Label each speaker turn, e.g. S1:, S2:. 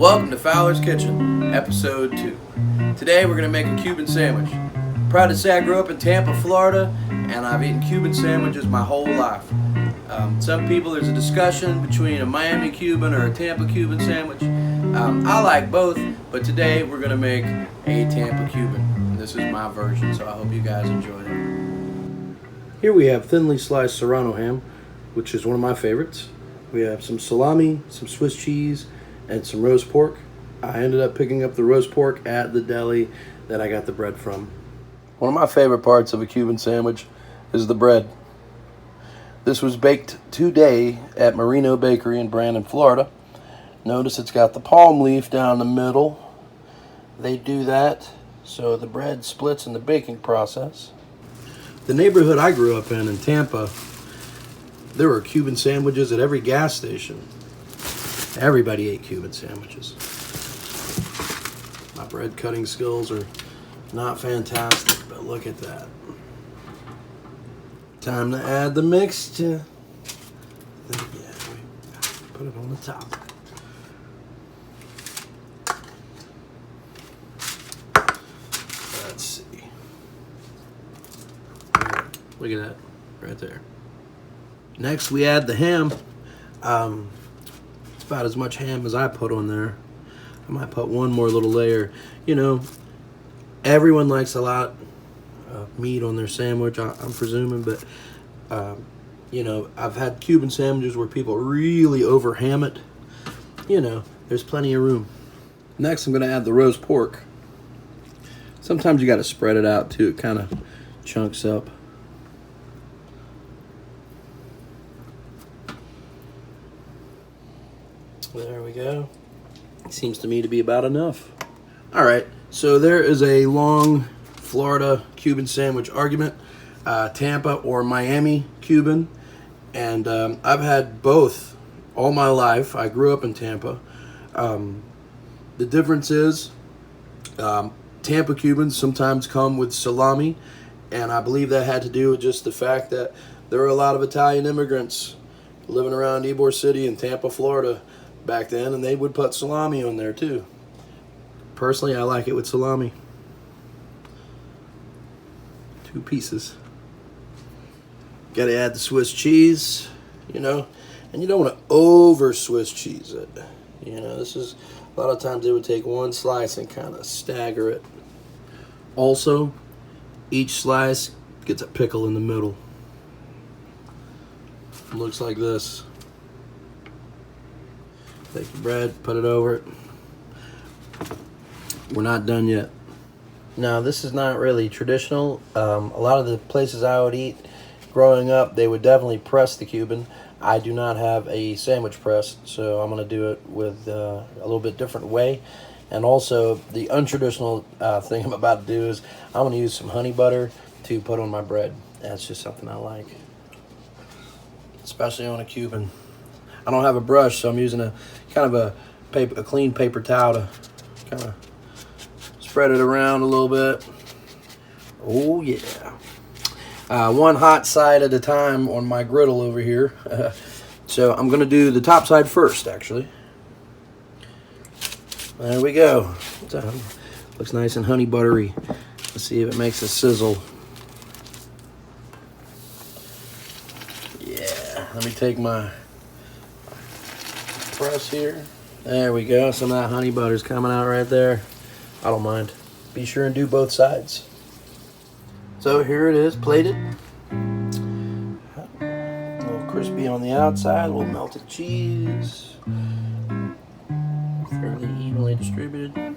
S1: Welcome to Fowler's Kitchen, Episode 2. Today we're going to make a Cuban sandwich. Proud to say I grew up in Tampa, Florida, and I've eaten Cuban sandwiches my whole life. Some people, there's a discussion between a Miami Cuban or a Tampa Cuban sandwich. I like both, but today we're going to make a Tampa Cuban. This is my version, so I hope you guys enjoy it. Here we have thinly sliced serrano ham, which is one of my favorites. We have some salami, some Swiss cheese, and some roast pork. I ended up picking up the roast pork at the deli that I got the bread from. One of my favorite parts of a Cuban sandwich is the bread. This was baked today at Marino Bakery in Brandon, Florida. Notice it's got the palm leaf down the middle. They do that so the bread splits in the baking process. The neighborhood I grew up in Tampa, there were Cuban sandwiches at every gas station. Everybody ate Cuban sandwiches. My bread cutting skills are not fantastic, but look at that. Time to add the mixture. Yeah, put it on the top. Let's see. Look at that, right there. Next, we add the ham. It's about as much ham as I put on there. I might put one more little layer. You know, everyone likes a lot of meat on their sandwich, I'm presuming, but, you know, I've had Cuban sandwiches where people really over ham it. You know, there's plenty of room. Next, I'm going to add the roast pork. Sometimes you got to spread it out, too. It kind of chunks up. There we go. Seems to me to be about enough. All right, so there is a long Florida Cuban sandwich argument, Tampa or Miami Cuban, and I've had both all my life. I grew up in Tampa. The difference is Tampa Cubans sometimes come with salami, and I believe that had to do with just the fact that there were a lot of Italian immigrants living around Ybor City in Tampa, Florida back then, and they would put salami on there too. Personally, I like it with salami. 2 pieces. Gotta add the Swiss cheese, you know, and you don't want to over Swiss cheese it. You know, this is, a lot of times they would take one slice and kind of stagger it. Also, each slice gets a pickle in the middle. It looks like this. Take the bread, put it over it. We're not done yet. Now, this is not really traditional. A lot of the places I would eat growing up, they would definitely press the Cuban. I do not have a sandwich press, so I'm going to do it with a little bit different way. And also, the untraditional thing I'm about to do is I'm going to use some honey butter to put on my bread. That's just something I like, especially on a Cuban. I don't have a brush, so I'm using a kind of a clean paper towel to kind of spread it around a little bit. Oh yeah. One hot side at a time on my griddle over here. So I'm going to do the top side first, actually. There we go. Looks nice and honey buttery. Let's see if it makes a sizzle. Yeah, let me take my press here. There we go. Some of that honey butter's coming out right there. I don't mind. Be sure and do both sides. So here it is, plated. A little crispy on the outside, a little melted cheese. Fairly evenly distributed.